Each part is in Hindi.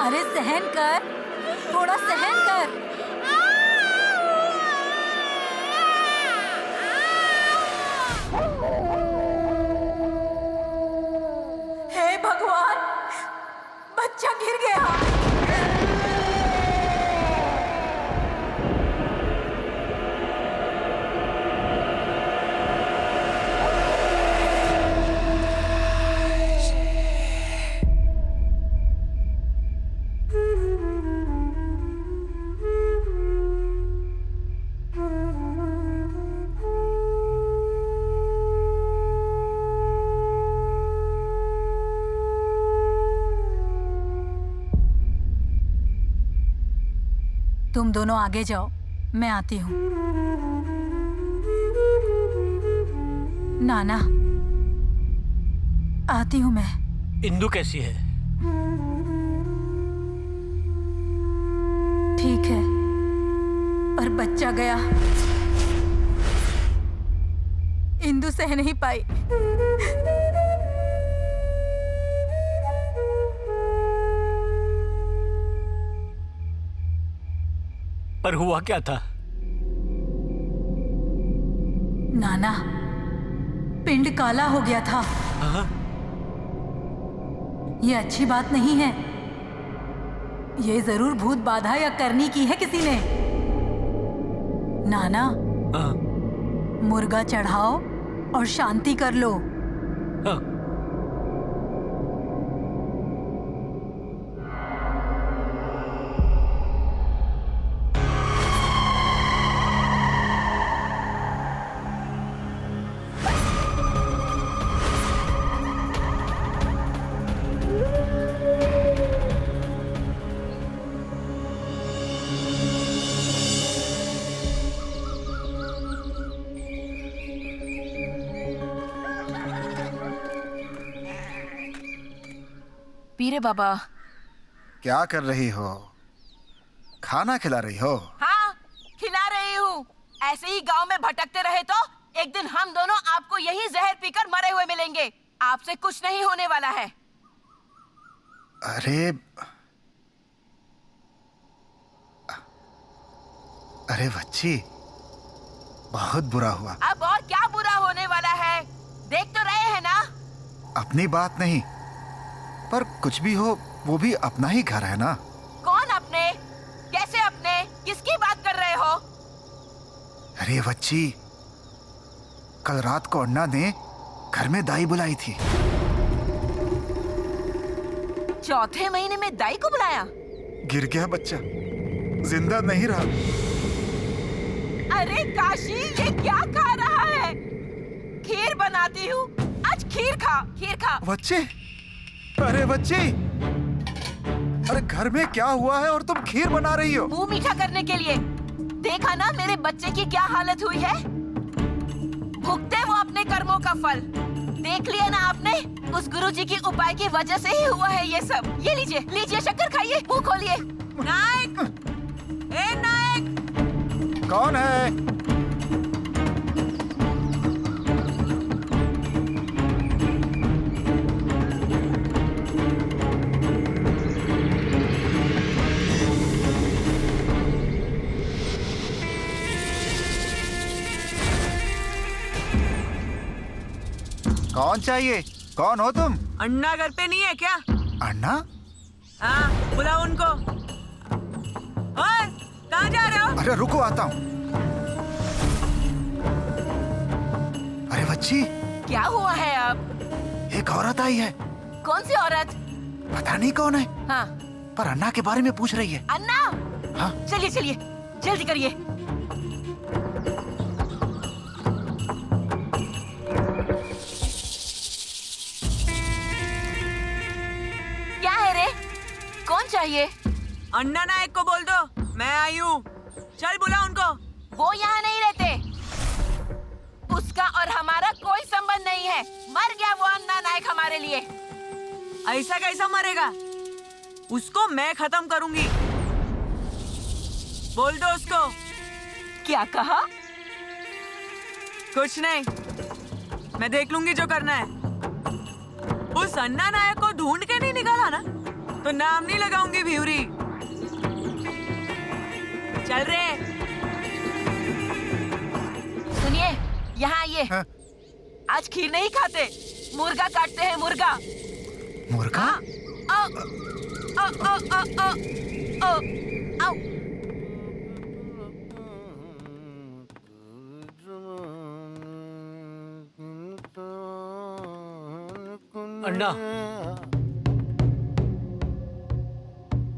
अरे सहन कर, थोड़ा सहन कर। हे भगवान, बच्चा गिर गया। तुम दोनों आगे जाओ, मैं आती हूँ। नाना, आती हूँ मैं। इंदु कैसी है? ठीक है, पर बच्चा गया। इंदु सह नहीं पाई। पर हुआ क्या था? नाना, पिंड काला हो गया था। हाँ? ये अच्छी बात नहीं है। ये जरूर भूत बाधा या करनी की है किसी ने। नाना, हाँ? मुर्गा चढ़ाओ और शांति कर लो। हाँ? पीरे बाबा। क्या कर रही हो? खाना खिला रही हो? हाँ, खिला रही हूँ। ऐसे ही गांव में भटकते रहे तो एक दिन हम दोनों आपको यही जहर पीकर मरे हुए मिलेंगे। आपसे कुछ नहीं होने वाला है। अरे अरे बच्ची, बहुत बुरा हुआ। अब और क्या बुरा होने वाला है? देख तो रहे हैं ना। अपनी बात नहीं, पर कुछ भी हो वो भी अपना ही घर है ना। कौन अपने? कैसे अपने? किसकी बात कर रहे हो? अरे बच्ची, कल रात को अन्ना ने घर में दाई बुलाई थी। चौथे महीने में दाई को बुलाया? गिर गया बच्चा, जिंदा नहीं रहा। अरे काशी, ये क्या खा रहा है? खीर बनाती हूँ, आज खीर खा, खीर खा। बच्चे, अरे बच्ची, अरे घर में क्या हुआ है और तुम खीर बना रही हो? मुंह मीठा करने के लिए। देखा ना मेरे बच्चे की क्या हालत हुई है। भुगते वो अपने कर्मों का फल। देख लिया ना आपने, उस गुरुजी की उपाय की वजह से ही हुआ है ये सब। ये लीजिए, लीजिए शक्कर खाइए, मुंह खोलिए। नायक, ए नायक। कौन है? कौन चाहिए? कौन हो तुम? अन्ना घर पे नहीं है क्या? अन्ना? हाँ, बुलाओ उनको। और कहाँ जा रहे हो? अरे रुको, आता हूँ। अरे बच्ची, क्या हुआ है अब? एक औरत आई है। कौन सी औरत? पता नहीं कौन है, हाँ, पर अन्ना के बारे में पूछ रही है। अन्ना। हाँ? चलिए चलिए, जल्दी करिए। क्या है रे? कौन चाहिए? अन्ना नायक को बोल दो, मैं आई हूँ। चल बुला उनको। वो यहाँ नहीं रहते। उसका और हमारा कोई संबंध नहीं है। मर गया वो अन्ना नायक हमारे लिए। ऐसा कैसा मरेगा? उसको मैं खत्म करूंगी। बोल दो उसको। क्या कहा? कुछ नहीं, मैं देख लूंगी जो करना है। उस अन्ना नायक को ढूंढ के नहीं निकाला ना, तो नाम नहीं लगाऊंगी भिउरी। चल रे। सुनिए, यहाँ आइए। हाँ? आज खीर नहीं खाते, मुर्गा काटते हैं, मुर्गा। मुर्गा? आओ, आओ, आओ, आओ, आओ, आओ। अन्ना,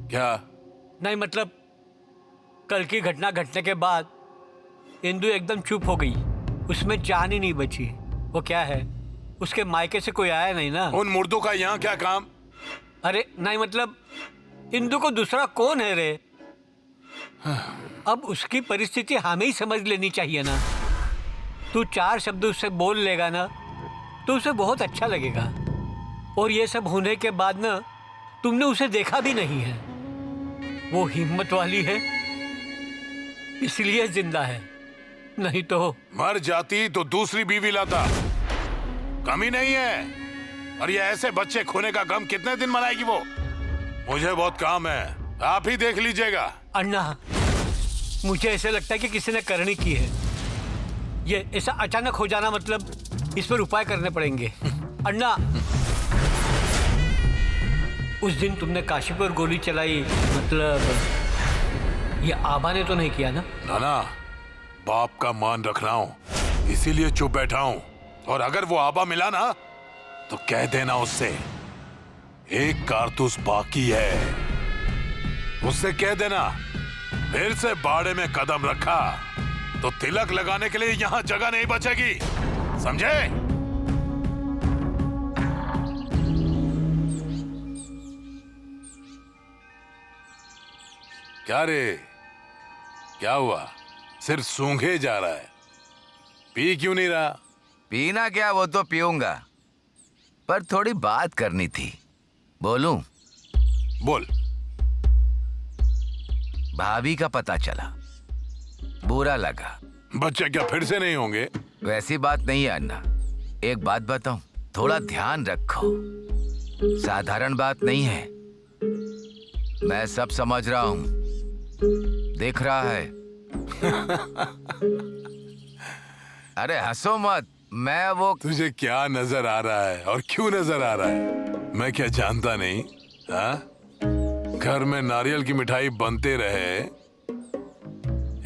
क्या? नहीं मतलब कल की घटना घटने के बाद इंदु एकदम चुप हो गई, उसमें जान ही नहीं बची। वो क्या है, उसके मायके से कोई आया नहीं ना। उन मुर्दों का यहाँ क्या काम? अरे नहीं मतलब इंदु को दूसरा कौन है रे? अब उसकी परिस्थिति हमें ही समझ लेनी चाहिए ना। तू 4 शब्द उससे बोल लेगा ना तो उसे बहुत अच्छा लगेगा। और ये सब होने के बाद ना तुमने उसे देखा भी नहीं है। वो हिम्मत वाली है इसलिए जिंदा है, नहीं तो मर जाती तो दूसरी बीवी लाता। कमी नहीं है। और ये ऐसे बच्चे खोने का गम कितने दिन मनाएगी वो? मुझे बहुत काम है, आप ही देख लीजिएगा। अन्ना, मुझे ऐसे लगता है कि किसी ने करनी की है। ये ऐसा अचानक हो जाना मतलब इस पर उपाय करने पड़ेंगे। अन्ना, उस दिन तुमने काशी पर गोली चलाई, मतलब ये आबा ने तो नहीं किया ना? नाना, बाप का मान रख रहा हूं, इसीलिए चुप बैठा हूं। और अगर वो आबा मिला ना तो कह देना उससे एक कारतूस बाकी है। उससे कह देना फिर से बाड़े में कदम रखा तो तिलक लगाने के लिए यहां जगह नहीं बचेगी, समझे? क्या रे, क्या हुआ? सिर्फ सूंघे जा रहा है, पी क्यों नहीं रहा? पीना क्या, वो तो पीऊंगा, पर थोड़ी बात करनी थी। बोलूं? बोल। भाभी का पता चला, बुरा लगा। बच्चे क्या फिर से नहीं होंगे? वैसी बात नहीं है अन्ना। एक बात बताऊं, थोड़ा ध्यान रखो, साधारण बात नहीं है। मैं सब समझ रहा हूं, दिख रहा है। अरे हंसो मत, मैं वो तुझे क्या नजर आ रहा है और क्यों नजर आ रहा है? मैं क्या जानता नहीं? हाँ, घर में नारियल की मिठाई बनते रहे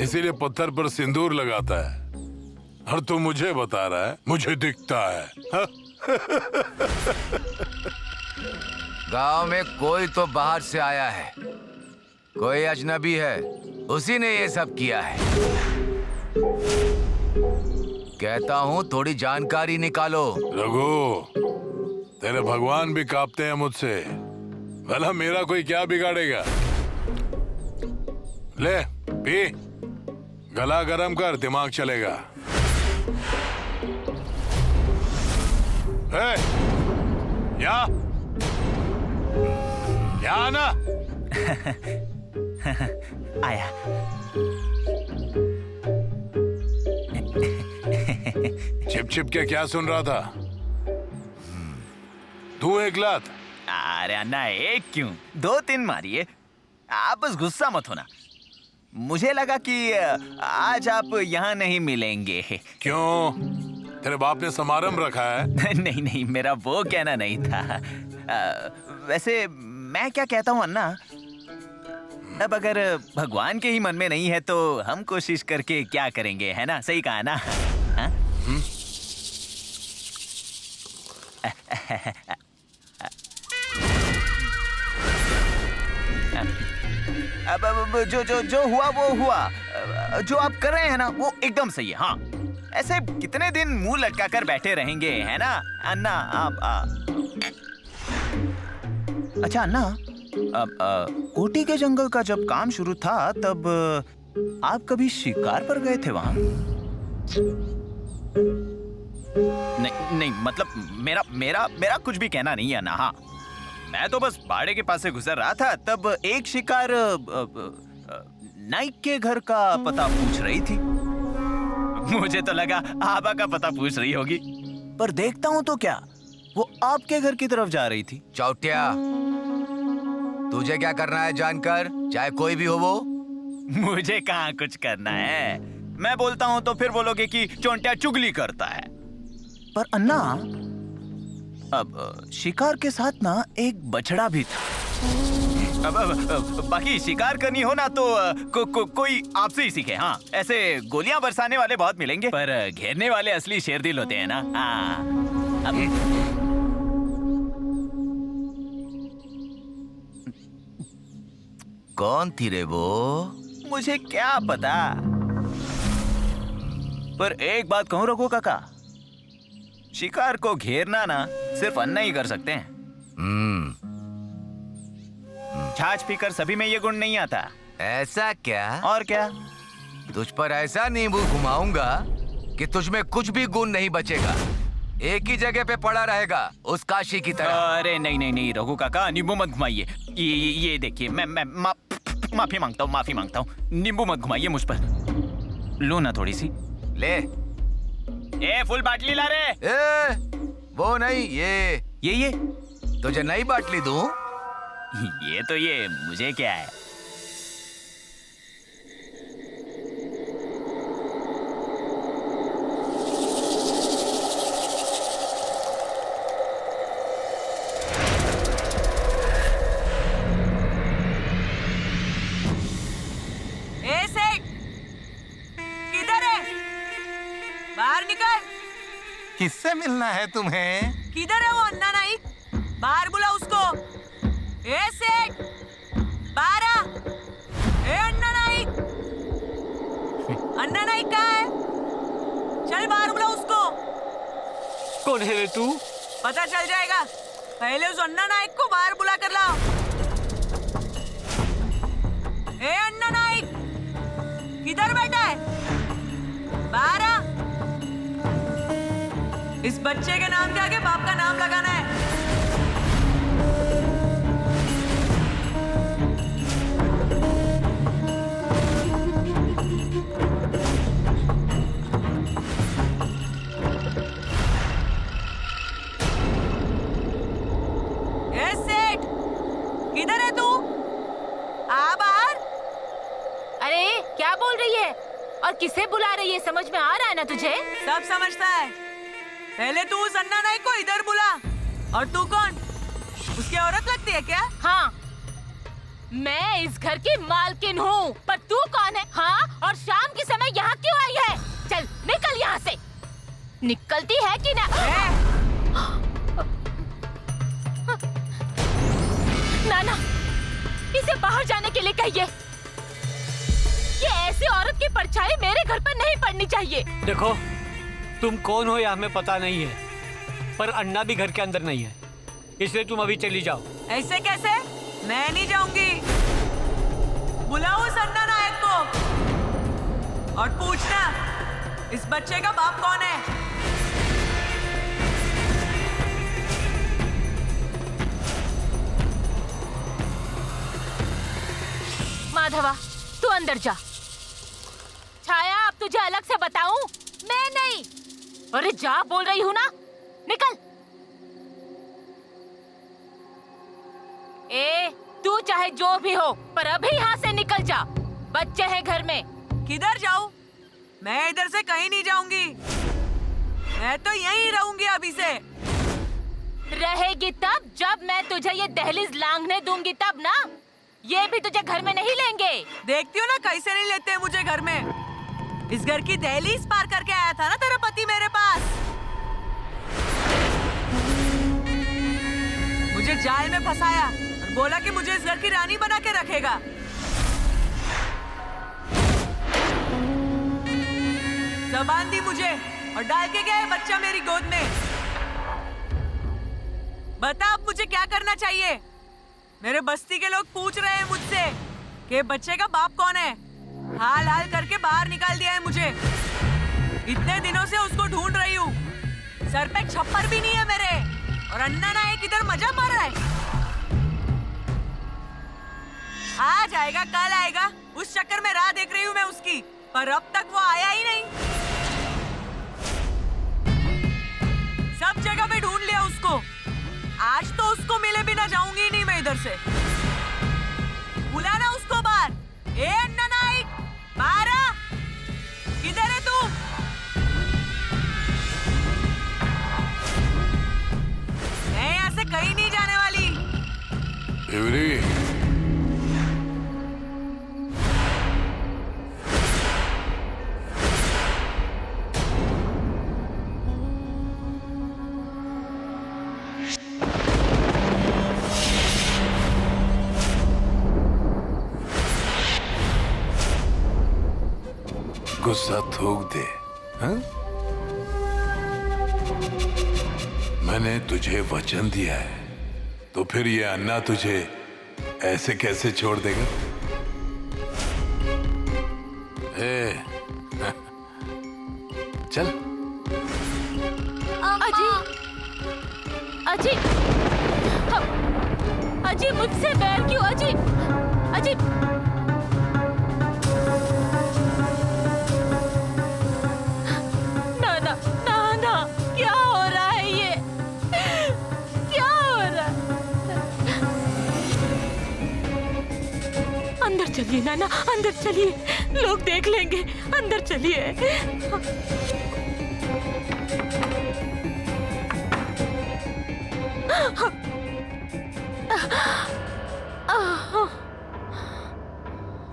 इसीलिए पत्थर पर सिंदूर लगाता है। और तू मुझे बता रहा है मुझे दिखता है? हाँ? गांव में कोई तो बाहर से आया है, कोई अजनबी है, उसी ने ये सब किया है। कहता हूँ थोड़ी जानकारी निकालो। रघु, तेरे भगवान भी कांपते हैं मुझसे, भला मेरा कोई क्या बिगाड़ेगा? ले पी, गला गरम कर, दिमाग चलेगा। या ना आया। छिप छिप के क्या सुन रहा था? तू एक लात। अरे अन्ना, एक क्यों, 2-3 मारिए। आप बस गुस्सा मत होना। मुझे लगा कि आज आप यहाँ नहीं मिलेंगे। क्यों? तेरे बाप ने समारंभ रखा है? नहीं नहीं, मेरा वो कहना नहीं था। वैसे मैं क्या कहता हूँ अन्ना, अब अगर भगवान के ही मन में नहीं है तो हम कोशिश करके क्या करेंगे, है ना? सही कहा ना? हाँ? अब जो हुआ वो हुआ। जो आप कर रहे हैं ना वो एकदम सही है। हाँ, ऐसे कितने दिन मुंह लटका कर बैठे रहेंगे, है ना अन्ना? आप अच्छा अन्ना, अब कोटी के जंगल का जब काम शुरू था तब आप कभी शिकार पर गए थे वहां? नहीं नहीं, मतलब मेरा कुछ भी कहना नहीं है ना। हाँ, मैं तो बस बाड़े के पास से गुजर रहा था, तब एक शिकार नाइक के घर का पता पूछ रही थी। मुझे तो लगा आबा का पता पूछ रही होगी, पर देखता हूँ तो क्या, वो आपके घर की तरफ जा रही थी। चौटिया, तुझे क्या करना है जानकर, चाहे कोई भी हो वो? मुझे कहाँ कुछ करना है। मैं बोलता हूँ तो फिर बोलोगे कि चोंटिया चुगली करता है। पर अन्ना, अब शिकार के साथ ना एक बछड़ा भी था। अब बाकी शिकार करनी हो ना तो कोई आपसे ही सीखे। हाँ, ऐसे गोलियां बरसाने वाले बहुत मिलेंगे, पर घेरने वाले असली शेरदिल होते हैं ना। हाँ, कौन थी रे वो? मुझे क्या पता, पर एक बात कहूं रघु काका, शिकार को घेरना ना सिर्फ अन्ना ही कर सकते हैं। छाछ पीकर सभी में ये गुण नहीं आता। ऐसा क्या? और क्या? तुझ पर ऐसा नींबू घुमाऊंगा कि तुझ में कुछ भी गुण नहीं बचेगा, एक ही जगह पे पड़ा रहेगा, उस काशी की तरह। अरे नहीं नहीं नहीं रघु काका, नींबू मत घुमाइए। ये देखिए, मैं माफी मांगता हूँ। नींबू मत घुमाइए मुझ पर। लो ना थोड़ी सी। ले। ए, फुल बाटली ला रे। ए, वो नहीं, ये तुझे नई बाटली दूं? ये मुझे क्या है। ए सेठ, किधर है? बाहर निकल। किससे मिलना है तुम्हें? किधर है वो अन्ना नाइक? बाहर बुला उसको। ए सेठ, बाहर आ। ए अन्ना नाइक, अन्ना नाइक कहाँ है? चल बाहर बुला उसको। कौन है रे तू? पता चल जाएगा, पहले उस अन्ना नाइक को बाहर बुला कर लाओ। ए अन्ना नाइक, किधर बैठा है? बाहर आ। इस बच्चे के नाम के आगे बाप का नाम लगाना है। ए सेठ, किधर है तू? आ बाहर। अरे क्या बोल रही है और किसे बुला रही है, समझ में आ रहा है ना तुझे? सब समझता है। पहले तू उस अन्ना नाइक को इधर बुला। और तू कौन? उसकी औरत लगती है क्या? हाँ, मैं इस घर की मालकिन हूँ, पर तू कौन है? हाँ, और शाम के समय यहाँ क्यों आई है? चल निकल यहाँ से। निकलती है कि ना? नाना, इसे बाहर जाने के लिए कहिए। ये ऐसी औरत की परछाई मेरे घर पर नहीं पड़नी चाहिए। देखो, तुम कौन हो या हमें पता नहीं है, पर अन्ना भी घर के अंदर नहीं है, इसलिए तुम अभी चली जाओ। ऐसे कैसे? मैं नहीं जाऊंगी। बुलाओ उस अन्ना नायक को और पूछना इस बच्चे का बाप कौन है। माधवा, तू अंदर जा। छाया, अब तुझे अलग से बताऊं? मैं नहीं। अरे जा, बोल रही हूँ ना, निकल। ए, तू चाहे जो भी हो, पर अभी यहाँ से निकल जा। बच्चे हैं घर में। किधर जाऊं? मैं इधर से कहीं नहीं जाऊंगी। मैं तो यहीं रहूंगी अभी से। रहेगी तब जब मैं तुझे ये दहलीज लांघने दूंगी, तब ना। ये भी तुझे घर में नहीं लेंगे। देखती हो ना कैसे नहीं लेते मुझे घर में। इस घर की दहलीज पार करके आया था ना तेरा पति मेरे पास। मुझे जाल में फंसाया और बोला कि मुझे इस घर की रानी बना के रखेगा। जबान दी मुझे और डाल के गया है बच्चा मेरी गोद में। बता अब मुझे क्या करना चाहिए? मेरे बस्ती के लोग पूछ रहे हैं मुझसे कि बच्चे का बाप कौन है। हाल हाल करके बाहर निकाल दिया है मुझे। इतने दिनों से उसको ढूंढ रही हूँ। सर पे छप्पर भी नहीं है मेरे, और अन्ना नायक इधर मजा मार रहा है। आज आएगा कल आएगा, उस चक्कर में राह देख रही हूँ मैं उसकी, पर अब तक वो आया ही नहीं। सब जगह पे ढूंढ लिया उसको। आज तो उसको मिले बिना जाऊंगी नहीं मैं इधर से। बुलाना उसको बाहर। ए अन्ना नाइक, बाहर आ। किधर है तू? मैं यहाँ से कहीं नहीं जाने वाली। देवरी, गुस्सा थूक दे, हाँ? मैंने तुझे वचन दिया है, तो फिर ये अन्ना तुझे ऐसे कैसे छोड़ देगा? चल। अजी, अजी, अजी मुझसे बैर क्यों? अजी, अजी, ना ना ना ना, क्या हो रहा है ये? क्या हो रहा है? अंदर चलिए नाना, अंदर चलिए, लोग देख लेंगे। अंदर चलिए।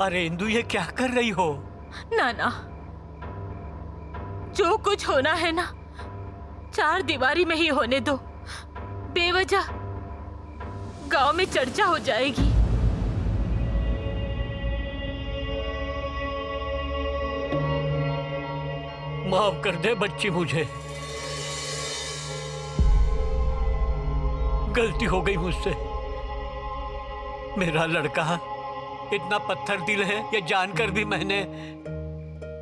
अरे इंदु, ये क्या कर रही हो? नाना, जो कुछ होना है ना, चार दीवारी में ही होने दो। बेवजह गांव में चर्चा हो जाएगी। माफ कर दे बच्ची, मुझे गलती हो गई मुझसे। मेरा लड़का इतना पत्थर दिल है, ये जानकर भी मैंने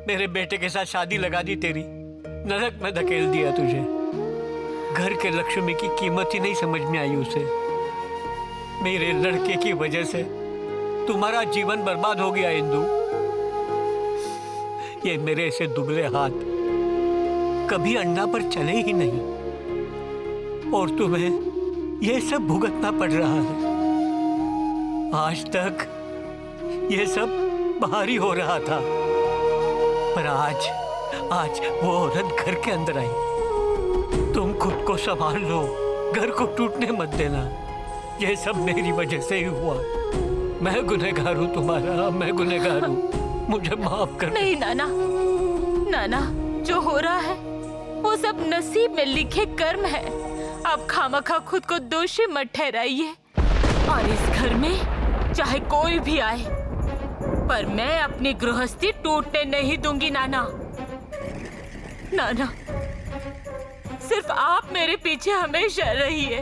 मेरे बेटे के साथ शादी लगा दी तेरी। नरक में धकेल दिया तुझे। घर के लक्ष्मी की कीमत ही नहीं समझ में आई उसे। मेरे लड़के की वजह से तुम्हारा जीवन बर्बाद हो गया इंदु। ये मेरे ऐसे दुबले हाथ कभी अन्ना पर चले ही नहीं, और तुम्हें ये सब भुगतना पड़ रहा है। आज तक ये सब बाहर ही हो रहा था, पर आज वो औरत घर के अंदर आई। तुम खुद को संभाल लो, घर को टूटने मत देना। ये सब मेरी वजह से ही हुआ। मैं गुनहगार हूँ तुम्हारा, मैं गुनहगार हूँ। मुझे माफ कर। नहीं नाना, नाना, जो हो रहा है वो सब नसीब में लिखे कर्म है। आप खामखा खुद को दोषी मत ठहराइए। और इस घर में चाहे कोई भी आए, पर मैं अपनी गृहस्थी टूटने नहीं दूंगी नाना। नाना, सिर्फ आप मेरे पीछे हमेशा रहिए।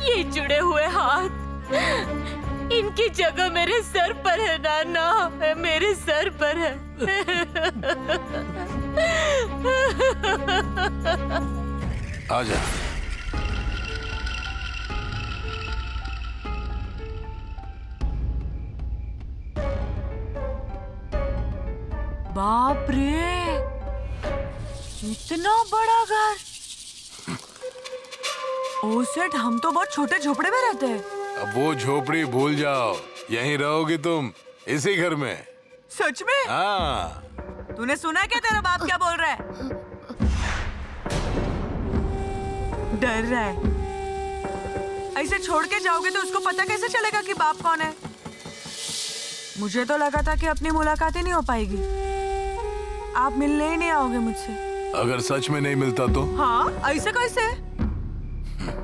ये जुड़े हुए हाथ, इनकी जगह मेरे सर पर है नाना, मेरे सर पर है। आजा। बाप रे, इतना बड़ा घर। ओ सेठ, हम तो बहुत छोटे झोपड़े में रहते हैं। अब वो झोपड़ी भूल जाओ, यहीं रहोगी तुम, इसी घर में। सच में? हाँ। तूने सुना क्या तेरा बाप क्या बोल रहा है? डर रहा है। ऐसे छोड़ के जाओगे तो उसको पता कैसे चलेगा कि बाप कौन है? मुझे तो लगा था कि अपनी मुलाकात ही नहीं हो पाएगी। आप मिलने ही नहीं आओगे मुझसे। अगर सच में नहीं मिलता तो? हाँ, ऐसे कैसे?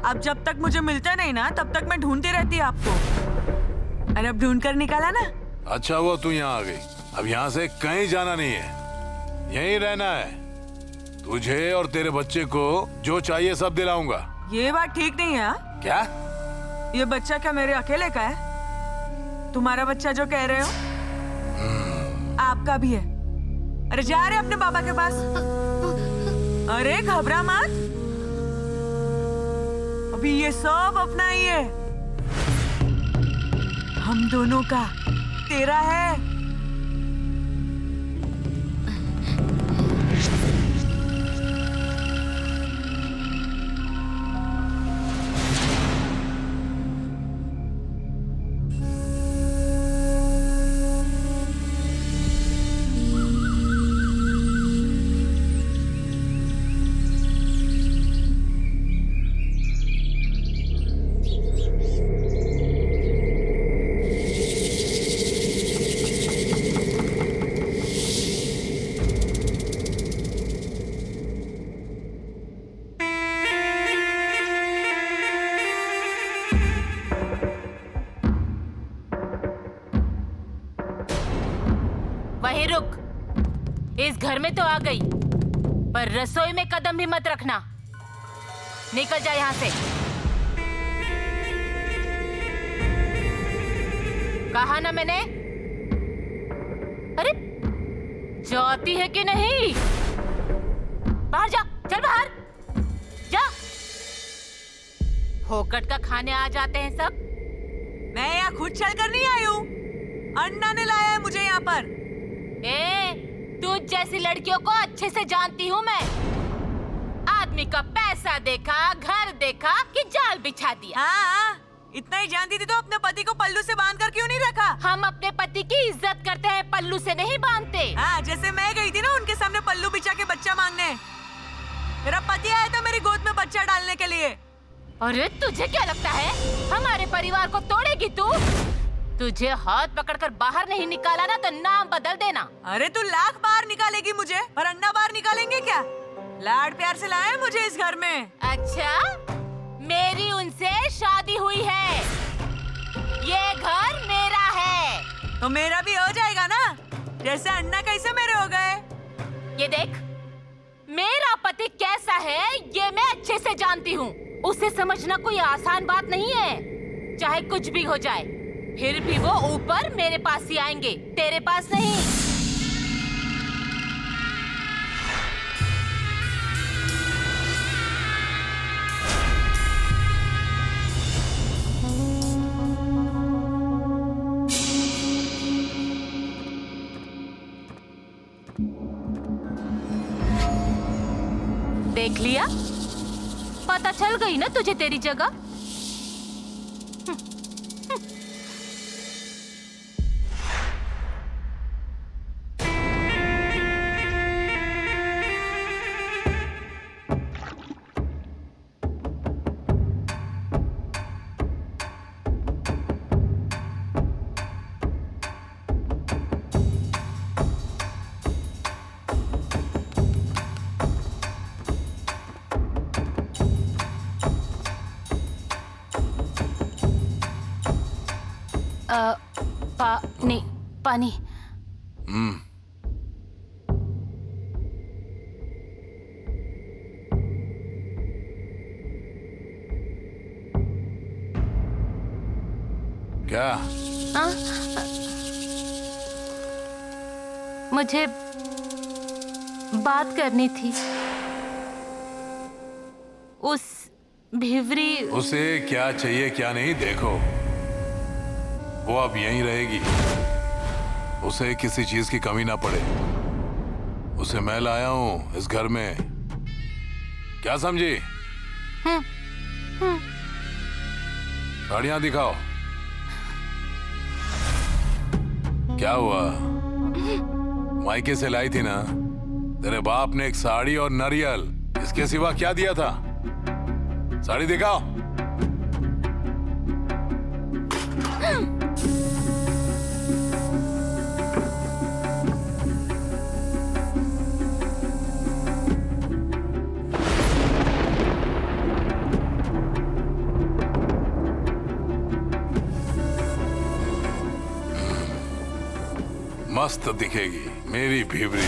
अब जब तक मुझे मिलता नहीं ना, तब तक मैं ढूंढती रहती आपको। और अब ढूंढ कर निकाला ना। अच्छा हुआ तू यहाँ आ गई। अब यहाँ से कहीं जाना नहीं है, यहीं रहना है। तुझे और तेरे बच्चे को जो चाहिए सब दिलाऊंगा। ये बात ठीक नहीं है। हा? क्या? ये बच्चा क्या मेरे अकेले का है? तुम्हारा बच्चा जो कह रहे हो आपका भी है। अरे जा रहे अपने बाबा के पास। अरे घबरा मत, अभी ये सब अपना ही है। हम दोनों का, तेरा है। घर में तो आ गई, पर रसोई में कदम भी मत रखना। निकल जा यहाँ से। कहा ना मैंने। अरे जाती है कि नहीं? बाहर जा, चल बाहर जा। फोकट का खाने आ जाते हैं सब। मैं यहाँ खुद चल कर नहीं आई हूँ, अन्ना ने लाया है मुझे यहाँ पर। तू जैसी लड़कियों को अच्छे से जानती हूँ मैं। आदमी का पैसा देखा, घर देखा कि जाल बिछा दिया। हाँ, इतना ही जानती थी तो अपने पति को पल्लू से बांध कर क्यों नहीं रखा? हम अपने पति की इज्जत करते हैं, पल्लू से नहीं बांधते। हाँ, जैसे मैं गई थी ना उनके सामने पल्लू बिछा के बच्चा मांगने, मेरा पति आया था मेरी गोद में बच्चा डालने के लिए। अरे तुझे क्या लगता है हमारे परिवार को तोड़ेगी तू? तुझे हाथ पकड़कर बाहर नहीं निकाला ना तो नाम बदल देना। अरे तू लाख बार निकालेगी मुझे, पर अन्ना बार निकालेंगे क्या? लाड प्यार से लाया है मुझे इस घर में। अच्छा, मेरी उनसे शादी हुई है, ये घर मेरा है। तो मेरा भी हो जाएगा ना, जैसे अन्ना कैसे मेरे हो गए। ये देख, मेरा पति कैसा है ये मैं अच्छे से जानती हूँ। उसे समझना कोई आसान बात नहीं है। चाहे कुछ भी हो जाए, फिर भी वो ऊपर मेरे पास ही आएंगे, तेरे पास नहीं। देख लिया, पता चल गई ना तुझे तेरी जगह। पानी। क्या? मुझे बात करनी थी उस भिवरी। उसे क्या चाहिए क्या नहीं देखो, वो अब यहीं रहेगी। उसे किसी चीज की कमी ना पड़े। उसे मैं लाया हूं इस घर में, क्या समझी? साड़ियां दिखाओ। क्या हुआ? मायके से लाई थी ना? तेरे बाप ने एक साड़ी और नारियल, इसके सिवा क्या दिया था? साड़ी दिखाओ। मस्त दिखेगी मेरी भिवरी।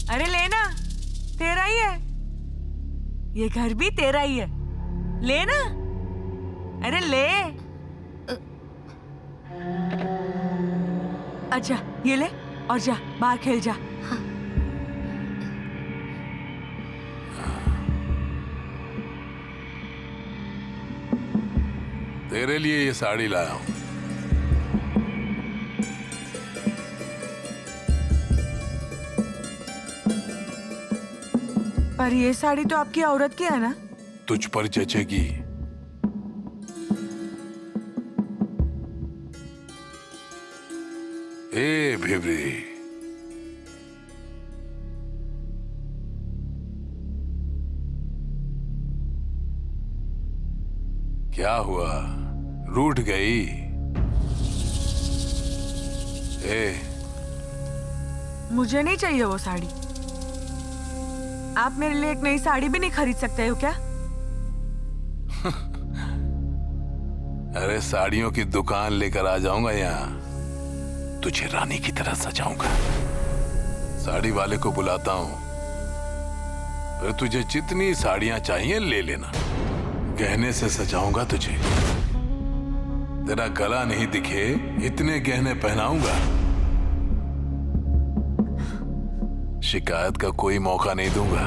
अरे लेना, तेरा ही है ये घर, भी तेरा ही है, लेना। अरे ले। अच्छा ये ले और जा बाहर खेल जा। तेरे लिए ये साड़ी लाया हूं। पर ये साड़ी तो आपकी औरत की है ना? तुझ पर जचेगी। ए भिवरी, क्या हुआ? रूठ गई? मुझे नहीं चाहिए वो साड़ी। आप मेरे लिए एक नई साड़ी भी नहीं खरीद सकते हो क्या? अरे साड़ियों की दुकान लेकर आ जाऊंगा यहाँ, तुझे रानी की तरह सजाऊंगा। साड़ी वाले को बुलाता हूँ, फिर तुझे जितनी साड़ियां चाहिए ले लेना। गहने से सजाऊंगा तुझे, तेरा गला नहीं दिखे इतने गहने पहनाऊंगा। शिकायत का कोई मौका नहीं दूंगा।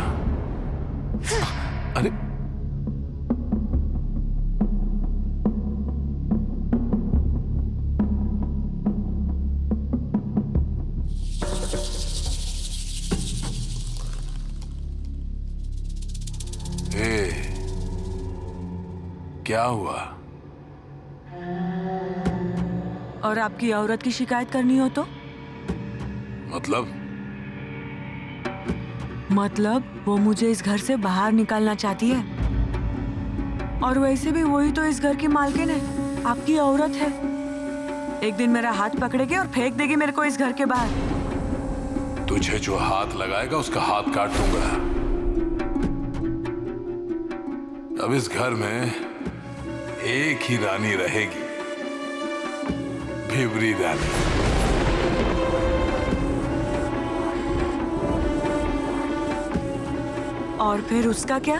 अरे क्या हुआ? और आपकी औरत की शिकायत करनी हो तो? मतलब वो मुझे इस घर से बाहर निकालना चाहती है। और वैसे भी वही तो इस घर की मालकिन है, आपकी औरत है। एक दिन मेरा हाथ पकड़ेगी और फेंक देगी मेरे को इस घर के बाहर। तुझे जो हाथ लगाएगा उसका हाथ काट दूंगा। अब इस घर में एक ही रानी रहेगी, भिवरी रानी। और फिर उसका क्या?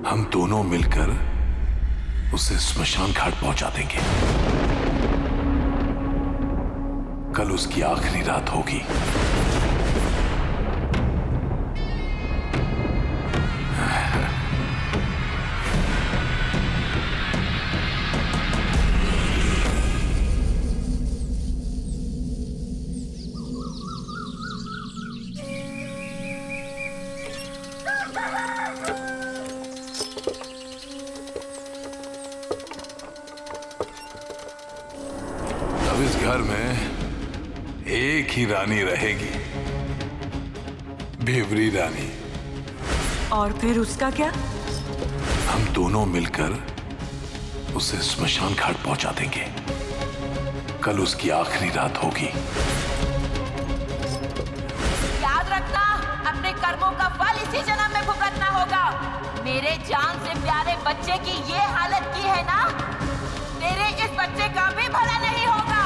हम दोनों मिलकर उसे स्मशान घाट पहुंचा देंगे। कल उसकी आखिरी रात होगी। इस घर में एक ही रानी रहेगी, भिवरी रानी। और फिर उसका क्या? हम दोनों मिलकर उसे स्मशान घाट पहुंचा देंगे। कल उसकी आखिरी रात होगी। याद रखना, अपने कर्मों का फल इसी जन्म में भुगतना होगा। मेरे जान से प्यारे बच्चे की ये हालत की है ना, तेरे इस बच्चे का भी भला नहीं होगा।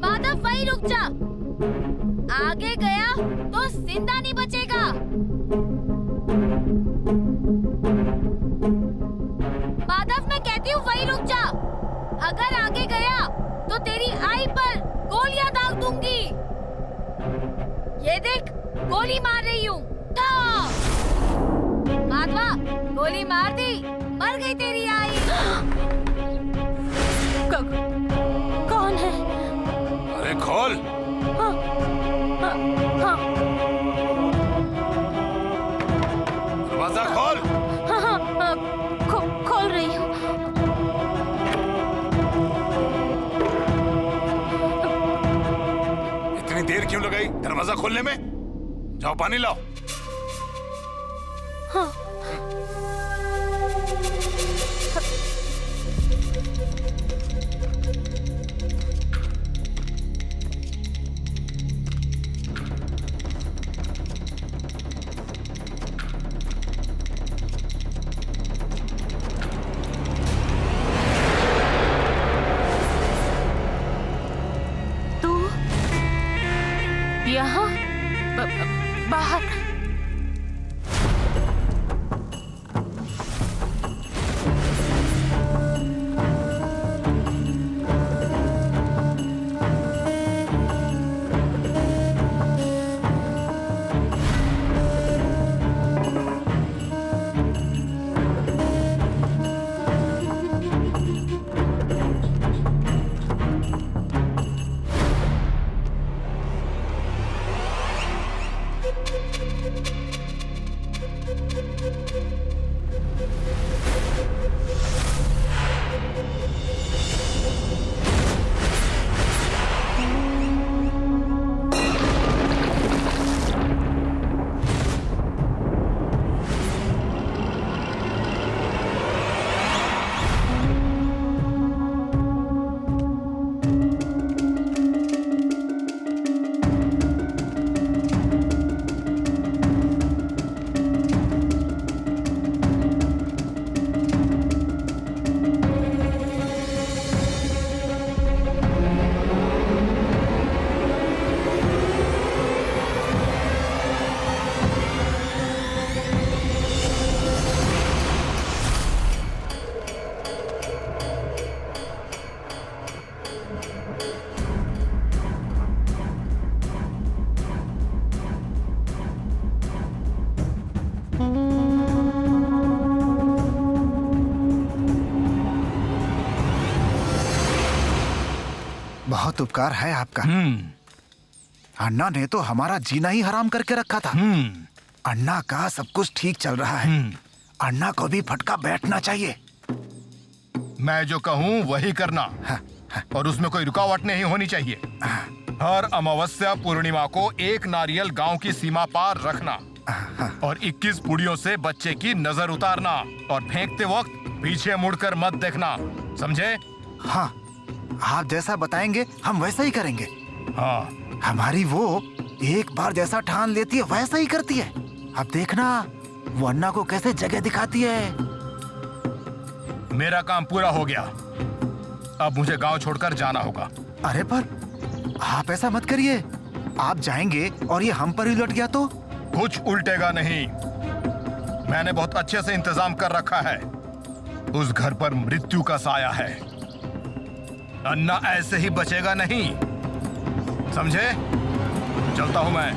माधव वहीं रुक जा, आगे गया तो जिंदा नहीं बचेगा। माधव मैं कहती हूँ वहीं रुक जा, अगर आगे गया तो तेरी आई पर गोलियां दाग दूंगी। ये देख गोली मार रही हूँ। माधवा गोली मार दी, मर गई तेरी आई। कौन है? अरे खोल। हाँ, हाँ, हाँ। दरवाजा खोल। हाँ, हाँ, खोल रही हूँ। इतनी दरवाजा खोलने में? जाओ पानी लाओ। हाँ। यहाँ बाहर। बहुत उपकार है आपका। अन्ना ने तो हमारा जीना ही हराम करके रखा था। अन्ना का सब कुछ ठीक चल रहा है। अन्ना को भी फटका बैठना चाहिए। मैं जो कहूँ वही करना। और उसमें कोई रुकावट नहीं होनी चाहिए। हर अमावस्या पूर्णिमा को एक नारियल गांव की सीमा पार रखना और 21 पुड़ियों से बच्चे की नजर उतारना और फेंकते वक्त पीछे मुड़कर मत देखना, समझे? हाँ, आप जैसा बताएंगे हम वैसा ही करेंगे। हाँ, हमारी वो एक बार जैसा ठान लेती है वैसा ही करती है। अब देखना वो अन्ना को कैसे जगह दिखाती है। मेरा काम पूरा हो गया। अब मुझे गांव छोड़कर जाना होगा। अरे पर आप ऐसा मत करिए। आप जाएंगे और ये हम पर ही लौट गया तो? कुछ उल्टेगा नहीं। मैंने बहुत अच्छे से इंतजाम कर रखा है। उस घर पर मृत्यु का साया है। अन्ना ऐसे ही बचेगा नहीं, समझे? चलता हूं मैं।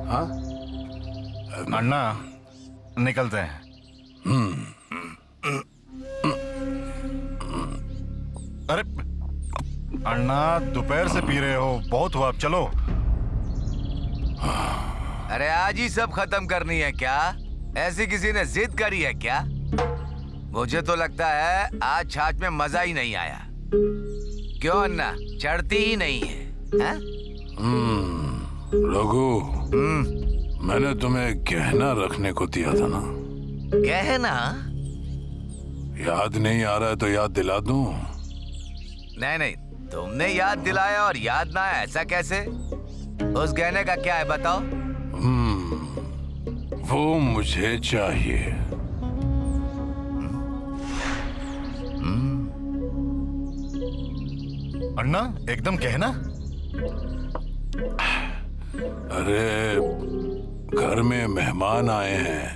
हाँ? अन्ना, निकलते हैं। अरे अन्ना, दोपहर से पी रहे हो, बहुत हुआ, अब चलो। अरे आज ही सब खत्म करनी है क्या? ऐसी किसी ने जिद करी है क्या? मुझे तो लगता है आज छाछ में मजा ही नहीं आया। क्यों अन्ना, चढ़ती ही नहीं है? रघु, मैंने तुम्हें गहना रखने को दिया था ना। गहना? याद नहीं आ रहा है तो याद दिला दूं? नहीं नहीं, तुमने याद दिलाया और याद ना आया, ऐसा कैसे? उस गहने का क्या है बताओ? वो मुझे चाहिए। अन्ना, एकदम कहना। अरे घर में मेहमान आए हैं।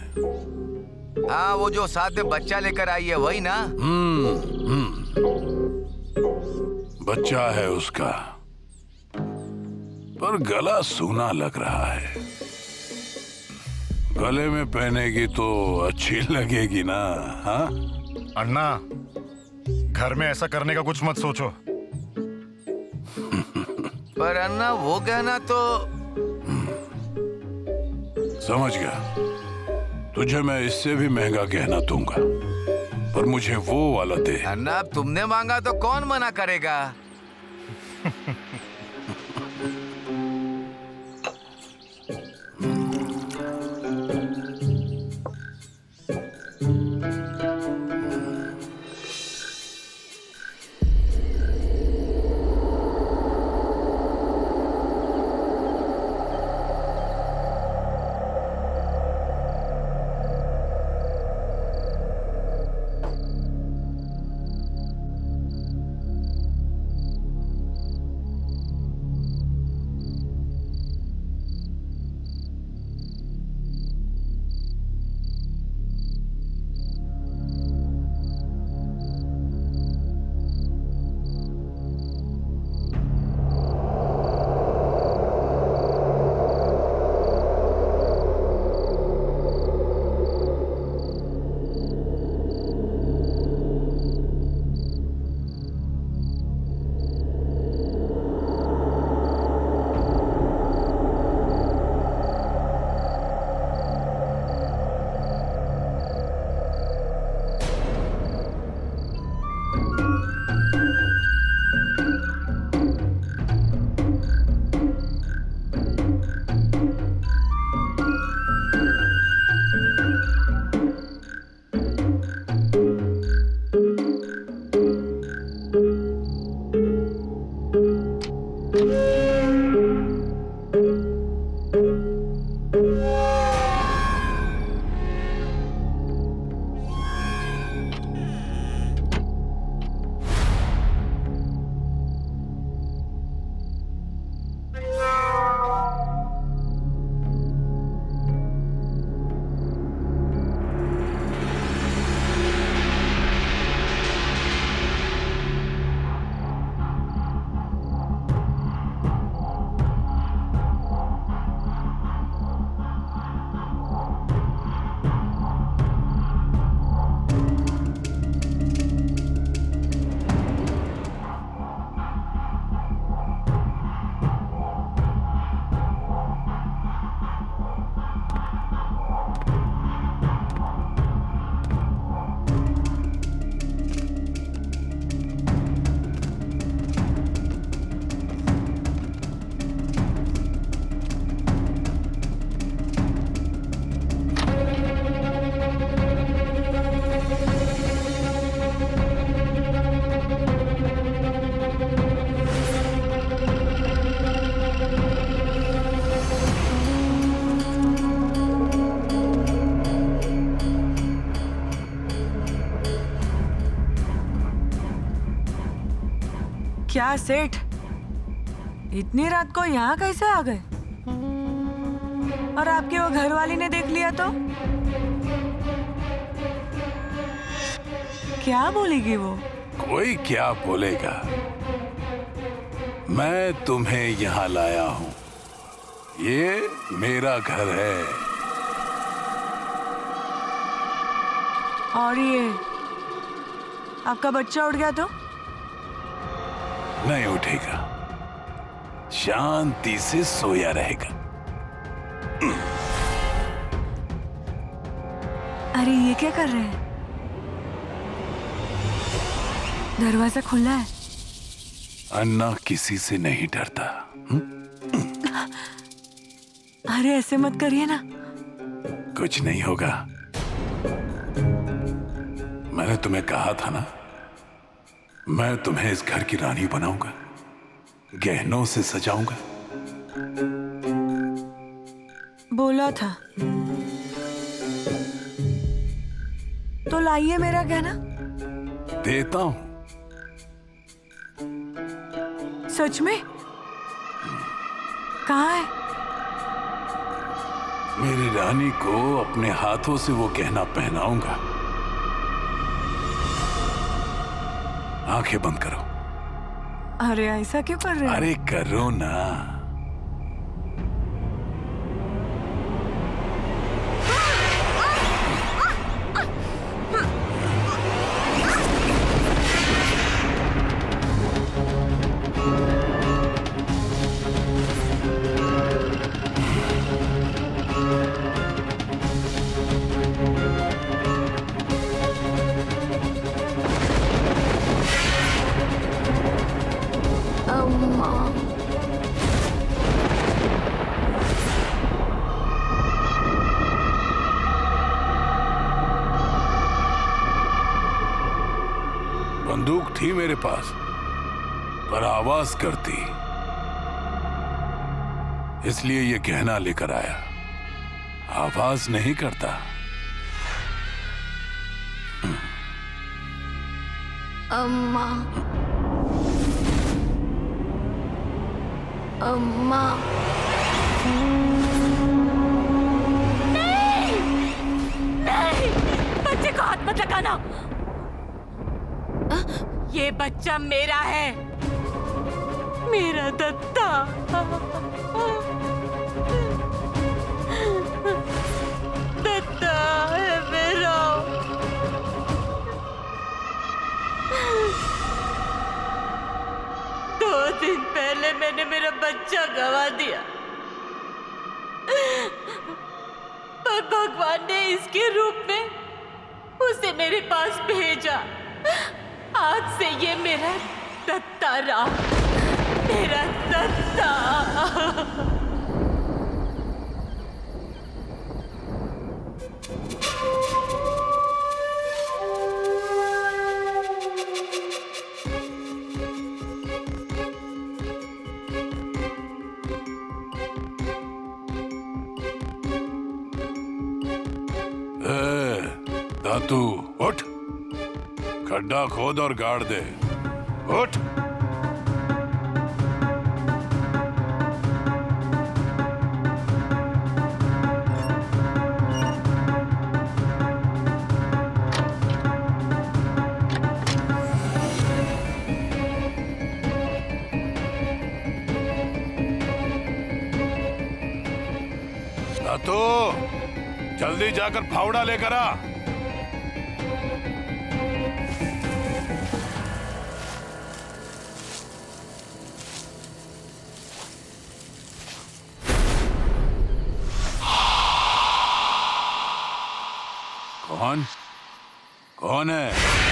हाँ, वो जो साथ में बच्चा लेकर आई है वही ना? बच्चा है उसका, पर गला सूना लग रहा है। गले में पहनेगी तो अच्छी लगेगी ना? हाँ अन्ना, घर में ऐसा करने का कुछ मत सोचो। पर अन्ना, वो गहना तो समझ गया। तुझे मैं इससे भी महंगा गहना दूंगा, और मुझे वो वाला दे। अन्ना, अब तुमने मांगा तो कौन मना करेगा? क्या सेठ, इतनी रात को यहाँ कैसे आ गए? और आपकी वो घरवाली ने देख लिया तो क्या बोलेगी वो? कोई क्या बोलेगा, मैं तुम्हें यहाँ लाया हूँ, ये मेरा घर है। और ये आपका बच्चा उठ गया तो? नहीं उठेगा, शांति से सोया रहेगा। अरे ये क्या कर रहे हैं? दरवाजा खुला है। अन्ना किसी से नहीं डरता। अरे ऐसे मत करिए ना। कुछ नहीं होगा, मैंने तुम्हें कहा था ना, मैं तुम्हें इस घर की रानी बनाऊंगा, गहनों से सजाऊंगा। बोला था तो लाइए मेरा गहना। देता हूं। सच में? कहाँ है? मेरी रानी को अपने हाथों से वो गहना पहनाऊंगा। आंखें बंद करो। अरे ऐसा क्यों कर रहे हो? अरे करो ना। अम्मा। बंदूक थी मेरे पास, पर आवाज करती, इसलिए ये गहना लेकर आया। आवाज नहीं करता। अम्मा, अम्मा। नहीं, नहीं, बच्चे को हाथ मत लगाना। ये बच्चा मेरा है, मेरा दत्ता। दत्ता है मेरा। दो दिन पहले मैंने मेरा बच्चा गंवा दिया, पर भगवान ने इसके रूप में उसे मेरे पास भेजा। आज से ये मेरा दत्ता रहा, मेरा दत्ता। दातू उठ, खड्डा खोद और गाड़ दे। उठ। दातू जल्दी जाकर फावड़ा लेकर आ। कौन है?